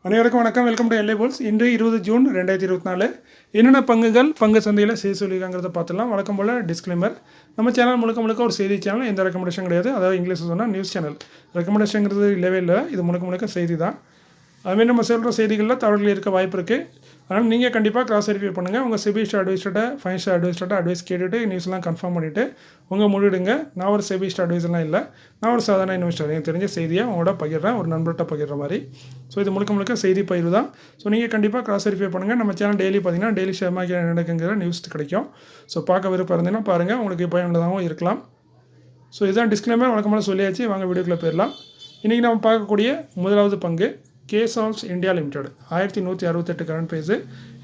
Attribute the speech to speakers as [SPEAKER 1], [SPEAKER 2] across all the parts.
[SPEAKER 1] அனைவருக்கும் வணக்கம். Welcome to LA polls. இன்று 20 ஜூன் 2024 என்னென்ன பங்குகள் பங்கு சந்தையில் செய்தி சொல்லியிருக்காங்கிறத பார்த்துலாம். வழக்கம் போல் டிஸ்க்ளைமர், நம்ம சேனல் முழுக்க ஒரு செய்தி சேனல், எந்த ரெக்கமெண்டேஷன் கிடையாது. அதாவது இங்கிலீஷில் சொன்னால் நியூஸ் சேனல். ரெக்கமெண்டேஷனுங்கிறது இல்லவே இல்லை, இது முழுக்க செய்தி தான். அதுமாரி நம்ம சொல்கிற செய்திகளில் தவறுகள் இருக்க வாய்ப்பு இருக்குது. அதனால் நீங்கள் கண்டிப்பாக கிராஸ் வெரிஃபை பண்ணுங்கள். உங்கள் செபி அட்வைஸ்ட்ட ஃபைனான்ஷியல் அட்வைஸ்ட்ட அட்வைஸ் கேட்டுட்டு நியூஸ்லாம் கன்ஃபார்ம் பண்ணிவிட்டு உங்கள் முடிவிடுங்க. நான் ஒரு செபி அட்வைஸ்லாம் இல்லை, நான் ஒரு சாதாரண இன்வெஸ்டர். எனக்கு தெரிஞ்ச செய்தியை உங்களோட பகிர்றேன், ஒரு நண்பர்கிட்ட பகிர்ற மாதிரி. ஸோ இது முழுக்க செய்தி பயிர் தான். ஸோ நீங்கள் கண்டிப்பாக கிராஸ் வெரிஃபை பண்ணுங்கள். நம்ம சேனல் டெய்லி பார்த்தீங்கன்னா டெய்லி ஷேர் மார்க்கெட் நடக்குங்கிற நியூஸ் கிடைக்கும். ஸோ பார்க்க விருப்பம் இருந்தீங்கன்னா பாருங்கள், உங்களுக்கு பயனுள்ளதாகவும் இருக்கலாம். ஸோ இதுதான் டிஸ்க்ளைமர், வழக்கமாக சொல்லியாச்சு. வாங்க வீடியோக்குள்ளே போயிடலாம். இன்றைக்கி நம்ம பார்க்கக்கூடிய முதலாவது பங்கு கேசால்ஸ் இந்தியா லிமிடெட். 1168 கரண்ட் ப்ரைஸு,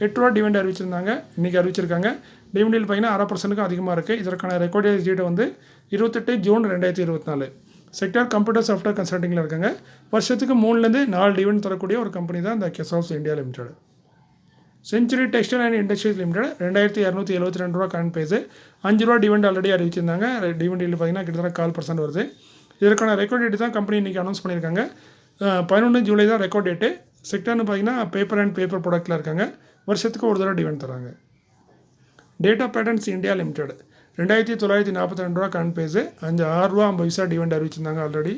[SPEAKER 1] 8 ரூபா டிவிடெண்ட் அறிவிச்சிருந்தாங்க. இன்றைக்கி அறிவிச்சிருக்காங்க. டிவிடெண்ட் பார்த்தீங்கன்னா 0.5% அதிகமாக இருக்குது. இதற்கான ரெக்கார்டேஜ் டேட் வந்து 28 ஜூன் 2024. செக்டார் கம்ப்யூட்டர் சாஃப்ட்வேர் கன்சல்டிங்கில் இருக்காங்க. வருஷத்துக்கு 3லேருந்து 4 டிவிடெண்ட் தரக்கூடிய ஒரு கம்பெனி தான் இந்த கேசால்ஸ் India limited. Century textile and industries limited 2272 ரூபா கரண்ட் ப்ரைஸு, 5 ரூபா டிவிடெண்ட் ஆல்ரெடி அறிவிச்சிருந்தாங்க. டிவிடெண்ட் பார்த்தீங்கன்னா கிட்டத்தட்ட 4% வருது. இதற்கான ரெக்கார்ட் டேட் தான் கம்பெனி இன்றைக்கி அனௌன்ஸ் பண்ணியிருக்காங்க. 11 ஜூலை தான் ரெக்கார்ட் டேட்டு. செக்டர்னு பார்த்தீங்கன்னா பேப்பர் அண்ட் பேப்பர் ப்ராடக்ட்டில் இருக்காங்க. வருஷத்துக்கு ஒரு தடவை டிவிடெண்ட் தராங்க. டேட்டா பேட்டர்ன்ஸ் இந்தியா லிமிடெட் 2942 ரூபா கரண்ட் ப்ரைஸு, 6 ரூபா 50 பைசா டிவிடெண்ட் அறிவிச்சிருந்தாங்க ஆல்ரெடி.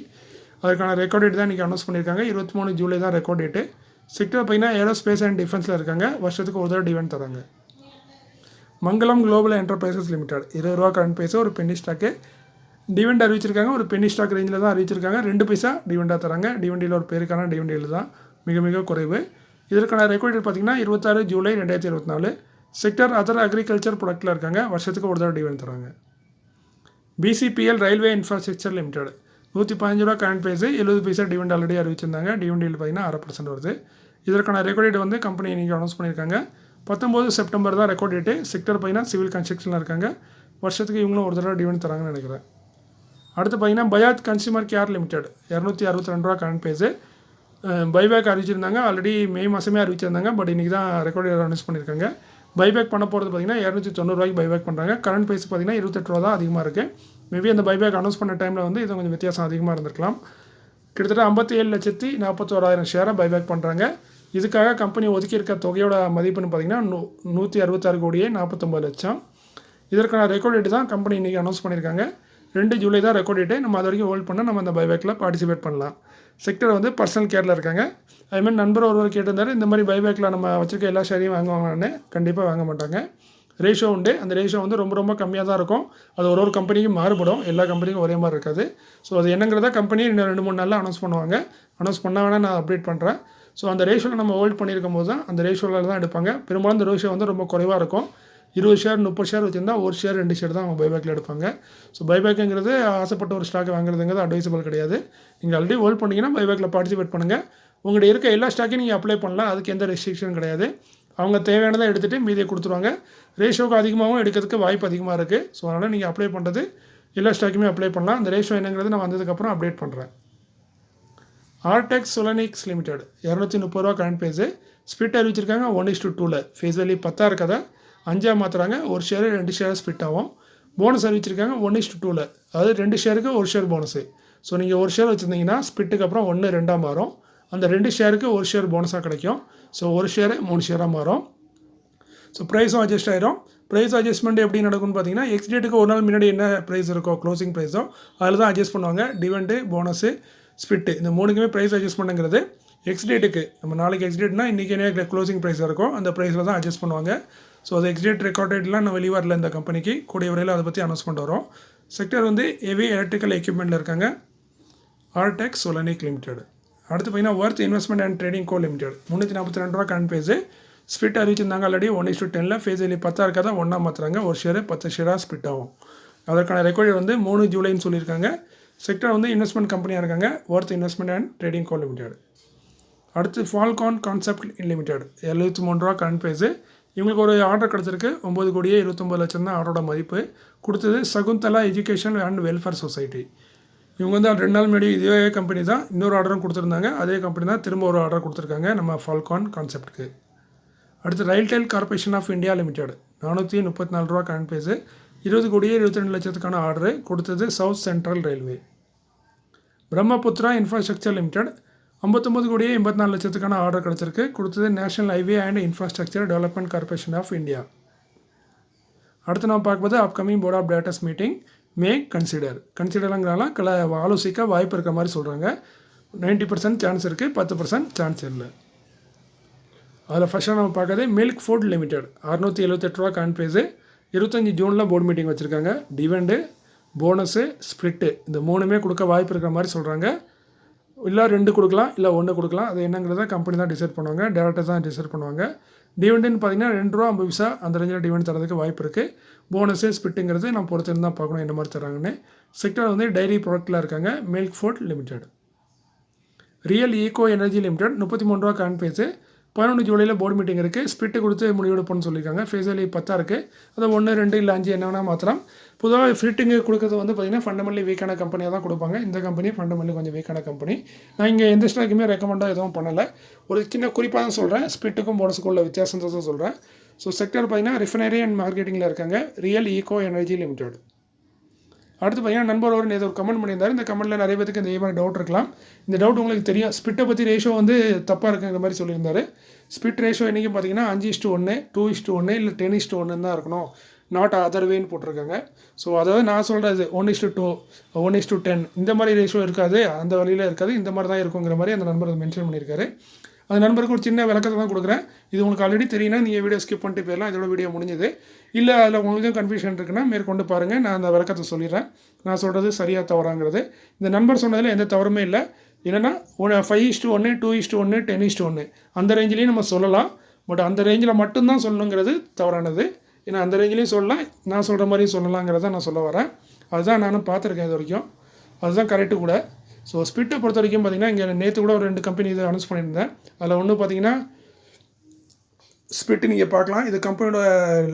[SPEAKER 1] அதுக்கான ரெக்கார்ட் டேட் தான் இன்றைக்கி அனௌன்ஸ் பண்ணியிருக்காங்க. 23 ஜூலை தான் ரெக்கார்ட் டேட்டு. செக்டர் பார்த்தீங்கன்னா ஏரோஸ்பேஸ் அண்ட் டிஃபென்ஸில் இருக்காங்க. வருஷத்துக்கு ஒரு தடவை டிவிடெண்ட் தராங்க. மங்களம் குளோபல் என்டர்பிரைசஸ் லிமிடெட் 20 ரூபா கரண்ட் ப்ரைஸு, ஒரு பென்னி ஸ்டாக்கு. டிவிடெண்ட் அறிவிச்சிருக்காங்க. ஒரு பென்னி ஸ்டாக் ரேஞ்சில் தான் அறிவிச்சிருக்காங்க. 2 பைசா டிவிடெண்டாக தராங்க. டிவிடெண்டில் ஒரு பேருக்கான டிவிடெண்ட் தான் மிக குறைவு. இதற்கான ரெக்கார்ட் டேட் பார்த்திங்கன்னா 26 ஜூலை 2024. செக்டர் அதர் அக்ரிகல்ச்சர் ப்ராடக்ட்டில் இருக்காங்க. வருஷத்துக்கு ஒரு தடவை டிவிடெண்ட் தராங்க. பிசிபிஎல் ரயில்வே இன்ஃப்ராஸ்ட்ரக்சர் லிமிடெட் 115 ரூபா கரண்ட் ப்ரைஸு, 70 பைசா டிவிடெண்ட் ஆல்ரெடி அறிவிச்சிருந்தாங்க. டிவிடெண்ட் பார்த்தீங்கன்னா 0.5% வருது. இதற்கான ரெக்கார்ட் டேட் வந்து கம்பெனி இன்றைக்கி அனௌன்ஸ் பண்ணியிருக்காங்க. 19 செப்டம்பர் தான் ரெக்கார்ட் டேட்டு. செக்டர் பார்த்தீங்கன்னா சிவில் கன்ஸ்ட்ரக்ஷனில் இருக்காங்க. வருஷத்துக்கு இவங்களும் ஒரு தடவை டிவிடெண்ட் தராங்கன்னு நினைக்கிறேன். அடுத்து பார்த்தீங்கன்னா பஜாஜ் கன்சியூமர் கேர் லிமிடெட் 262 ரூபா கரண்ட் ப்ரைஸு. பைபேக் அறிவிச்சிருந்தாங்க. ஆல்ரெடி மே மாதமே அறிவிச்சிருந்தாங்க. பட் இன்றைக்கி தான் ரெக்கார்ட் அனௌன்ஸ் பண்ணியிருக்காங்க. பைபேக் பண்ண போகிறது பார்த்தீங்கன்னா 290 ரூபாய்க்கு பைபேக் பண்ணுறாங்க. கரண்ட் ப்ரைஸ் பார்த்தீங்கன்னா 28 ரூபா தான் அதிகமாக இருக்குது. மேபி அந்த பைபேக் அனௌன்ஸ் பண்ண டைமில் வந்து இது கொஞ்சம் வித்தியாசம் அதிகமாக இருந்திருக்கலாம். கிட்டத்தட்ட 57,41,000 ஷேரை பைபேக் பண்ணுறாங்க. இதுக்காக கம்பெனி ஒதுக்கியிருக்க தொகையோட மதிப்புன்னு பார்த்தீங்கன்னா 166 கோடியே 49 லட்சம். இதற்கான ரெக்கார்ட் டேட் தான் கம்பெனி இன்றைக்கி அனௌன்ஸ் பண்ணியிருக்காங்க. 2 ஜூலை தான் ரெக்கார்ட் டேட்டு. நம்ம அது வரைக்கும் ஹோல்ட் பண்ணால் நம்ம அந்த பைபேக்கில் பார்ட்டிசிபேட் பண்ணலாம். செக்டர் வந்து பர்சனல் கேரில் இருக்காங்க. அதுமாதிரி நண்பர் ஒருவர் கேட்டிருந்தார், இந்த மாதிரி பைபேக்கில் நம்ம வச்சுருக்க எல்லா ஷேரையும் வாங்குவாங்கன்னு. கண்டிப்பாக வாங்க மாட்டாங்க. ரேஷோ உண்டு. அந்த ரேஷோ வந்து ரொம்ப கம்மியாக தான் இருக்கும். அது ஒரு கம்பெனிக்கும் மாறுபடும். எல்லா கம்பெனிக்கும் ஒரே மாதிரி இருக்காது. ஸோ அது என்னங்கிறத கம்பெனி இன்னும் 2-3 நாளில் அனௌன்ஸ் பண்ணுவாங்க. அனௌன்ஸ் பண்ணால் வேணால் நான் அப்டேட் பண்ணுறேன். ஸோ அந்த ரேஷோவில் நம்ம ஹோல்ட் பண்ணியிருக்கும் போது தான் அந்த ரேஷோவில் தான் எடுப்பாங்க. பெரும்பாலும் இந்த ரேஷோ வந்து ரொம்ப குறைவாக இருக்கும். 20 ஷேர் 30 ஷேர் வச்சுருந்தா 1 ஷேர் 2 ஷேர் தான் அவங்க பைபேக்கில் எடுப்பாங்க. ஸோ பைபேக்குங்கிறது ஆசைப்பட்ட ஒரு ஸ்டாக் வாங்குறதுங்கிறது அட்வைசபிள் கிடையாது. நீங்கள் ஆல்ரெடி ஹோல்ட் பண்ணிங்கன்னா பைபேக்கில் பார்ட்டிசிபேட் பண்ணுங்கள். உங்கள்கிட்ட இருக்க எல்லா ஸ்டாக்கையும் நீங்கள் அப்ளை பண்ணலாம். அதுக்கு எந்த ரெஸ்ட்ரிக்ஷன் கிடையாது. அவங்க தேவையானதை எடுத்துகிட்டு மீதியை கொடுத்துருவாங்க. ரேஷோவுக்கு அதிகமாகவும் எடுக்கிறதுக்கு வாய்ப்பு அதிகமாக இருக்குது. ஸோ அதனால் நீங்கள் அப்ளை பண்ணுறது எல்லா ஸ்டாக்குமே அப்ளை பண்ணலாம். அந்த ரேஷோ என்னங்கிறது நான் வந்ததுக்கப்புறம் அப்டேட் பண்ணுறேன். ஆர்டெக்ஸ் சொலனிக்ஸ் லிமிடெட் 230 ரூபா கரண்ட் ப்ரைஸு. ஸ்பிட் அறிவிச்சிருக்காங்க 1:2ல். ஃபேஸ் வேல்யூ 10 இருக்கதை 5 மாற்றுறாங்க. 1 ஷேர் 2 ஷேர் ஸ்பிட் ஆகும். போனஸ் அறிவிச்சிருக்காங்க 1:2ல். அதாவது 2 ஷேருக்கு 1 ஷேர் போனஸு. ஸோ நீங்கள் 1 ஷேர் வச்சுருந்தீங்கன்னா ஸ்பிட்டுக்கு அப்புறம் 1 2 மாறும். அந்த 2 ஷேருக்கு 1 ஷேர் போனஸாக கிடைக்கும். ஸோ 1 ஷேர் 3 ஷேராக மாறும். ஸோ ப்ரைஸும் அட்ஜஸ்ட் ஆயிரும். ப்ரைஸ் அட்ஜஸ்ட்மெண்ட் எப்படி நடக்கும்னு பார்த்தீங்கன்னா, எக்ஸ்டேட்டுக்கு ஒரு நாள் முன்னாடி என்ன ப்ரைஸ் இருக்கோ க்ளோசிங் ப்ரைஸோ அதில் தான் அட்ஜஸ்ட் பண்ணுவாங்க. டிவிடெண்டு, போனஸு, ஸ்பிட்டு, இந்த 3க்குமே ப்ரைஸ் அட்ஜஸ்ட்மெண்ட்டுங்கிறது எக்ஸ்டேட்டுக்கு நம்ம நாளைக்கு எக்ஸ்டேட்னா இன்றைக்கி என்ன க்ளோசிங் ப்ரைஸ் இருக்கோ அந்த ப்ரைஸில் தான் அட்ஜஸ்ட் பண்ணுவாங்க. ஸோ அது எக்ஸ்டேட் ரெக்கார்ட் டேட்லாம் இன்னும் வெளியே வரல இந்த கம்பெனிக்கு. கூடிய விரைவில் அதை பற்றி அனௌன்ஸ்மெண்ட் வரும். செக்டர் வந்து ஹெவி எலக்ட்ரிக்கல் எக்யூப்மெண்ட்டில் இருக்காங்க. ஆர்டெக்ஸ் சொலனிக் லிமிடெட். அடுத்து பார்த்தீங்கன்னா worth investment and trading co limited 342 ரூபா கரண்ட் ப்ரைஸு. ஸ்பிட் அறிவிச்சிருந்தாங்க ஆல்ரெடி 1:10ல். ஃபேஸ் வேல்யூ 10 இருக்காத 1 மாற்றுறாங்க. 1 ஷேர் 10 ஷேராக ஸ்பிட் ஆகும். அதற்கான ரெக்கார்டு வந்து 3 ஜூலைன்னு சொல்லியிருக்காங்க. செக்டர் வந்து இன்வெஸ்ட்மெண்ட் கம்பெனியாக இருக்காங்க. Worth investment and trading co limited. அடுத்து ஃபால்கான் கான்செப்ட் லிமிடெட் 73 ரூபா கரண்ட் ப்ரைஸு. இவங்களுக்கு ஒரு ஆர்டர் கிடச்சிருக்கு. 9 கோடியே 29 லட்சம் தான் ஆர்டரோட மதிப்பு. கொடுத்தது Shakuntala education and welfare society. இவங்க வந்து 2 நாள் முன்னாடி இதே கம்பெனி தான் இன்னொரு ஆர்டரும் கொடுத்துருந்தாங்க. அதே கம்பெனி தான் திரும்ப ஒரு ஆர்டர் கொடுத்துருக்காங்க நம்ம ஃபால்கான் கான்செப்ட்டுக்கு. அடுத்து RailTel corporation of India limited 434 ரூபா கரண்ட் ப்ரைஸு. 20 கோடியே 22 லட்சத்துக்கான ஆர்டரு கொடுத்தது south central railway. Brahmaputra infrastructure limited 59 கோடியே 84 லட்சத்துக்கான ஆர்டர் கிடச்சிருக்கு. கொடுத்தது national highway and infrastructure development corporation of India. அடுத்து நம்ம பார்க்கும்போது upcoming board of directors meeting may கன்சிடர்ங்கிறாங்களா ஆலோசிக்க வாய்ப்பு இருக்கிற மாதிரி சொல்கிறாங்க. 90% சான்ஸ் இருக்குது, 10% சான்ஸ் இல்லை. அதில் ஃபஸ்ட்டாக நம்ம பார்க்கறது மில்க் ஃபுட் லிமிடெட் 678 ரூபா கான்ஃபேஸு 25 ஜூனில் போர்டு மீட்டிங் வச்சுருக்காங்க. டிவெண்டு, போனஸு, ஸ்ப்ளிட்டு இந்த 3மே கொடுக்க வாய்ப்பு இருக்கிற மாதிரி சொல்கிறாங்க. இல்லை 2 கொடுக்கலாம், இல்லை 1 கொடுக்கலாம். அது என்னங்கிறத கம்பெனி தான் டிசைட் பண்ணுவாங்க, டேரக்டர் தான் டிசைட் பண்ணுவாங்க. டிவெண்டுன்னு பார்த்தீங்கன்னா ₹2.50 அந்த ரேஞ்சில் டிவெண்ட் தரதுக்கு வாய்ப்பு இருக்குது. போனஸு ஸ்பிட்டுங்கிறது நம்ம பொறுத்து தான் பார்க்கணும் என்ன மாதிரி தராங்கன்னு. செக்டர் வந்து டைரி ப்ராடக்ட்டில் இருக்காங்க. Milk food limited. Real eco energy limited 33 ரூபா கான்ஃபேஸு 11 ஜூலையில் போர்டு மீட்டிங் இருக்குது. ஸ்பிட்டு கொடுத்து முடிவெடுப்போம்னு சொல்லியிருக்காங்க. ஃபேஸ் வேல்யூ 10 இருக்குது. அது 1, 2 இல்லை 5 என்ன வேணால் மாத்திரம். பொதுவாக ஃபிட்டிங்கு கொடுக்குறது வந்து பார்த்திங்கன்னா ஃபண்டமெண்டலி வீக்கான கம்பெனியாக தான் கொடுப்பாங்க. இந்த கம்பெனி ஃபண்டமெண்டலி கொஞ்சம் வீக்கான கம்பெனி. நான் இங்கே எந்த ஸ்டாக்குமே ரெக்கமெண்டாக எதுவும் பண்ணலை. ஒரு சின்ன குறிப்பாக தான் சொல்கிறேன். ஸ்பிட்டுக்கும் போனஸுக்கும் உள்ள வித்தியாசத்தை தான் சொல்கிறேன். ஸோ செக்டர் பார்த்திங்கன்னா ரிஃபைனரி அண்ட் மார்க்கெட்டிங்கில் இருக்காங்க. Real eco energy limited. அடுத்து பார்த்தீங்கன்னா நண்பர் ஒரு நேற்று ஒரு கமெண்ட் பண்ணியிருந்தார். இந்த கமெண்ட்டில் நிறைய பேருக்கு இந்த மாதிரி டவுட் இருக்கலாம். இந்த டவுட் உங்களுக்கு தெரியும். ஸ்பிட்டை பற்றி ரேஷோ வந்து தப்பாக இருக்குங்கிற மாதிரி சொல்லியிருந்தார். ஸ்பிட் ரேஷோ என்றைக்கும் பார்த்தீங்கன்னா 5:1, 2:1 இல்லை 10:1 தான் இருக்கணும். நாட் அதர்வேன்னு போட்டிருக்காங்க. ஸோ அதாவது நான் சொல்கிறது 1:2, 1:10 இந்த மாதிரி ரேஷோ இருக்காது, அந்த வழியில் இருக்காது, இந்த மாதிரி தான் இருக்குங்கிற மாதிரி அந்த நண்பர் மென்ஷன் பண்ணியிருக்காரு. அந்த நண்பருக்கு ஒரு சின்ன விளக்கத்தை தான் கொடுக்குறேன். இது உங்களுக்கு ஆல்ரெடி தெரியும்னா நீங்கள் வீடியோ ஸ்கிப் பண்ணிட்டு போயிடலாம். இதோட வீடியோ முடிஞ்சது. இல்லை அதில் உங்களுக்கும் கன்ஃபியூஷன் இருக்குன்னா மேற்கொண்டு பாருங்கள். நான் அந்த விளக்கத்தை சொல்லிடுறேன். நான் சொல்கிறது சரியாக தவறாங்கிறது. இந்த நண்பர் சொன்னதில் எந்த தவறுமே இல்லை. என்னென்னா 5:1, 2:1, 10:1 அந்த ரேஞ்சிலையும் நம்ம சொல்லலாம். பட் அந்த ரேஞ்சில் மட்டும்தான் சொல்லணுங்கிறது தவறானது. ஏன்னா அந்த ரேஞ்சிலையும் சொல்லலாம், நான் சொல்கிற மாதிரியும் சொல்லலாங்கிறத நான் சொல்ல வரேன். அதுதான் நானும் பார்த்துருக்கேன் இது வரைக்கும். அதுதான் கரெக்டு கூட. ஸோ ஸ்பிட்டை பொறுத்த வரைக்கும் பார்த்திங்கன்னா இங்கே நேற்று கூட ஒரு 2 கம்பெனி இது அனௌன்ஸ் பண்ணியிருந்தேன். அதில் ஒன்று பார்த்திங்கன்னா ஸ்பிட்டு நீங்கள் பார்க்கலாம். இது கம்பெனியோட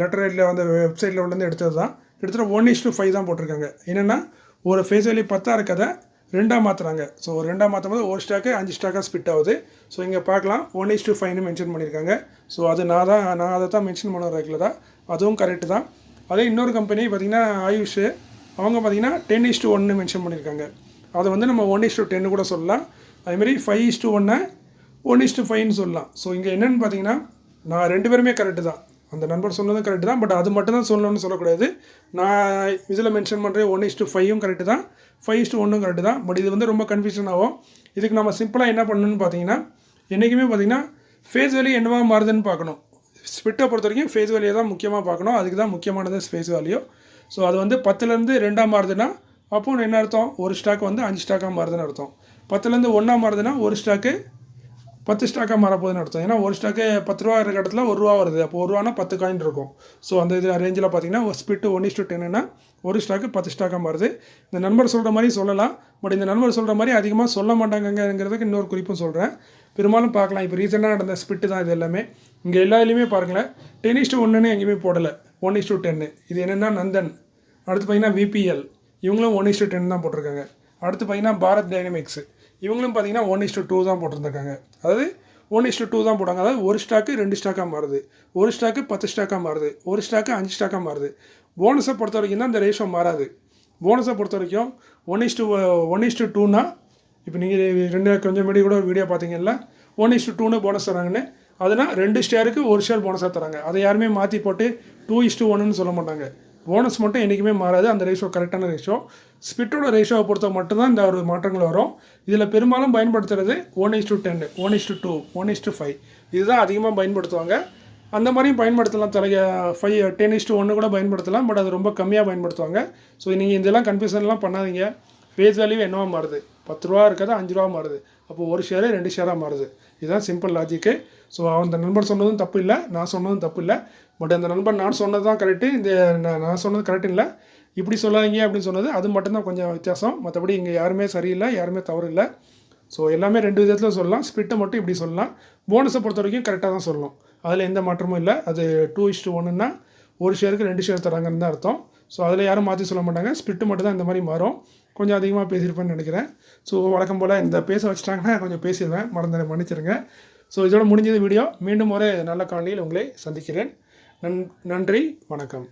[SPEAKER 1] லெட்டர் ரேட்டில் வந்து வெப்சைட்டில் வந்து எடுத்தது தான். எடுத்துகிட்டு 1:5 தான் போட்டிருக்காங்க. என்னென்னா ஒரு ஃபேஸ் வேல்யூ 10 இருக்கதை 2 மாற்றுறாங்க. ஸோ 2 மாற்றும் போது ஒரு ஸ்டாக்கு 5 ஸ்டாக்காக ஸ்பிட் ஆகுது. ஸோ இங்கே பார்க்கலாம் 1:5 மென்ஷன் பண்ணியிருக்காங்க. ஸோ அது நான் அதை தான் மென்ஷன் பண்ண ரெகுலராக. அதுவும் கரெக்டு தான். அதே இன்னொரு கம்பெனி பார்த்திங்கன்னா ஆயுஷ், அவங்க பார்த்திங்கன்னா 10:1 மென்ஷன் பண்ணியிருக்காங்க. அதை வந்து நம்ம 1:10 கூட சொல்லலாம். அதுமாரி 5:1, 1:5ன்னு சொல்லலாம். ஸோ இங்கே என்னென்னு பார்த்தீங்கன்னா நான் 2 பேருமே கரெக்டு தான். அந்த நண்பர் சொன்னதும் கரெக்டு தான். பட் அது மட்டும் தான் சொல்லணும்னு சொல்லக்கூடாது. நான் இதில் மென்ஷன் பண்ணுறேன் 1:5ம் கரெக்டு தான், 5:1 கரெக்டு தான். பட் இது வந்து ரொம்ப கன்ஃபியூஷன் ஆகும். இதுக்கு நம்ம சிம்பிளாக என்ன பண்ணணும்னு பார்த்தீங்கன்னா என்றைக்குமே பார்த்திங்கன்னா ஃபேஸ் வேல்யூ என்னவா மாறுதுன்னு பார்க்கணும். ஸ்பிட்டை பொறுத்த வரைக்கும் ஃபேஸ் வேல்யூ தான் முக்கியமாக பார்க்கணும். அதுக்கு தான் முக்கியமானது ஃபேஸ் வேல்யூ. ஸோ அது வந்து 10லேருந்து 2 மாறுதுன்னா அப்போ என்ன அர்த்தம்? ஒரு ஸ்டாக் வந்து 5 ஸ்டாக்காக மாறுதுன்னு அர்த்தம். 10லேருந்து 1 மாறுதுன்னா ஒரு ஸ்டாக்கு 10 ஸ்டாக்காக மாறப்போகுதுன்னு அர்த்தம். ஏன்னா ஒரு ஸ்டாக்கு 10 ரூபா இருக்கிற இடத்துல ₹1 வருது. அப்போ ₹1 10 காயின் இருக்கும். ஸோ அந்த இது ரேஞ்சில் பார்த்தீங்கன்னா ஸ்பிட்டு 1:10ன்னா ஒரு ஸ்டாக்கு 10 ஸ்டாக்காக மாறுது. இந்த நண்பர் சொல்கிற மாதிரி சொல்லலாம். பட் இந்த நண்பர் சொல்கிற மாதிரி அதிகமாக சொல்ல மாட்டாங்கங்கிறதுக்கு இன்னொரு குறிப்பும் சொல்கிறேன். பெரும்பாலும் பார்க்கலாம். இப்போ ரீசெண்டாக நடந்த ஸ்பிட்டு தான் இது எல்லாமே. இங்கே எல்லாத்துலேயுமே பாருங்களேன் 10:1 எங்கேயுமே போடலை, 1:10. இது என்னென்னா நந்தன். அடுத்து பார்த்தீங்கன்னா விபிஎல், இவங்களும் 1:10 தான் போட்டிருக்காங்க. அடுத்து பார்த்தீங்கன்னா பாரத் டைனமிக்ஸ், இவங்களும் பார்த்தீங்கன்னா 1:2 தான் போட்டிருந்துருக்காங்க. அதாவது 1:2 தான் போட்டாங்க. அதாவது ஒரு ஸ்டாக்கு 2 ஸ்டாக்காக மாறுது, ஒரு ஸ்டாக்கு 10 ஸ்டாக்காக மாறுது, ஒரு ஸ்டாக்கு 5 ஸ்டாக்காக மாறுது. போனஸை பொறுத்த வரைக்கும் தான் இந்த ரேஷோ மாறாது. போனஸை பொறுத்த வரைக்கும் 1:2னா இப்போ நீங்கள் கொஞ்சம் முன்னாடி கூட ஒரு வீடியோ பார்த்தீங்கல்ல 1:2 போனஸ் தராங்கன்னு. அதனால் 2 ஷேருக்கு ஒரு ஷேர் போனஸாக தராங்க. அதை யாருமே மாற்றி போட்டு 2:1ன்னு சொல்ல மாட்டாங்க. போனஸ் மட்டும் என்றைக்குமே மாறாது. அந்த ரேஷோ கரெக்டான ரேஷோ. ஸ்பிட்டோட ரேஷோவை பொறுத்த மட்டும்தான் இந்த ஒரு மாற்றங்கள் வரும். இதில் பெரும்பாலும் பயன்படுத்துறது 1:10, 1:2, 1:5 இதுதான் அதிகமாக பயன்படுத்துவாங்க. அந்த மாதிரியும் பயன்படுத்தலாம். 10:1 கூட பயன்படுத்தலாம். பட் அது ரொம்ப கம்மியாக பயன்படுத்துவாங்க. ஸோ நீங்கள் இதெல்லாம் கன்ஃபியூஷன்லாம் பண்ணாதீங்க. ஃபேஸ் வேல்யூ என்னவா மாறுது? 10 ரூபா இருக்கிறது 5 ரூபா மாறுது. அப்போ ஒரு ஷேரு 2 ஷேராக மாறுது. இதுதான் சிம்பிள் லாஜிக்கு. ஸோ அந்த நண்பர் சொன்னதும் தப்பு இல்லை, நான் சொன்னதும் தப்பு இல்லை. பட் அந்த நண்பர் நான் சொன்னது தான் கரெக்டு, இந்த நான் சொன்னது கரெக்டு இல்லை, இப்படி சொல்லாதீங்க அப்படின்னு சொன்னது அது மட்டும்தான் கொஞ்சம் வித்தியாசம். மற்றபடி இங்கே யாருமே சரியில்லை, யாருமே தவறு இல்லை. ஸோ எல்லாமே 2 விதத்தில் சொல்லலாம். ஸ்பிட்டை மட்டும் இப்படி சொல்லலாம். போனஸை பொறுத்த வரைக்கும் கரெக்டாக தான் சொல்லணும். அதில் எந்த மாற்றமும் இல்லை. அது 2:1ன்னா ஒரு ஷேருக்கு 2 ஷேர் தராங்கன்னு தான் அர்த்தம். ஸோ அதில் யாரும் மாற்றி சொல்ல மாட்டாங்க. ஸ்பிட்டு மட்டும் தான் இந்த மாதிரி மாறும். கொஞ்சம் அதிகமாக பேசியிருப்பேன்னு நினைக்கிறேன். ஸோ வழக்கம் போல் இந்த பேச வச்சுட்டாங்கன்னா கொஞ்சம் பேசிடுவேன், மன்னிச்சிருங்க. ஸோ இதோட முடிஞ்சது வீடியோ. மீண்டும் ஒரு நல்ல காணொளியில் உங்களை சந்திக்கிறேன். நன்றி, வணக்கம்.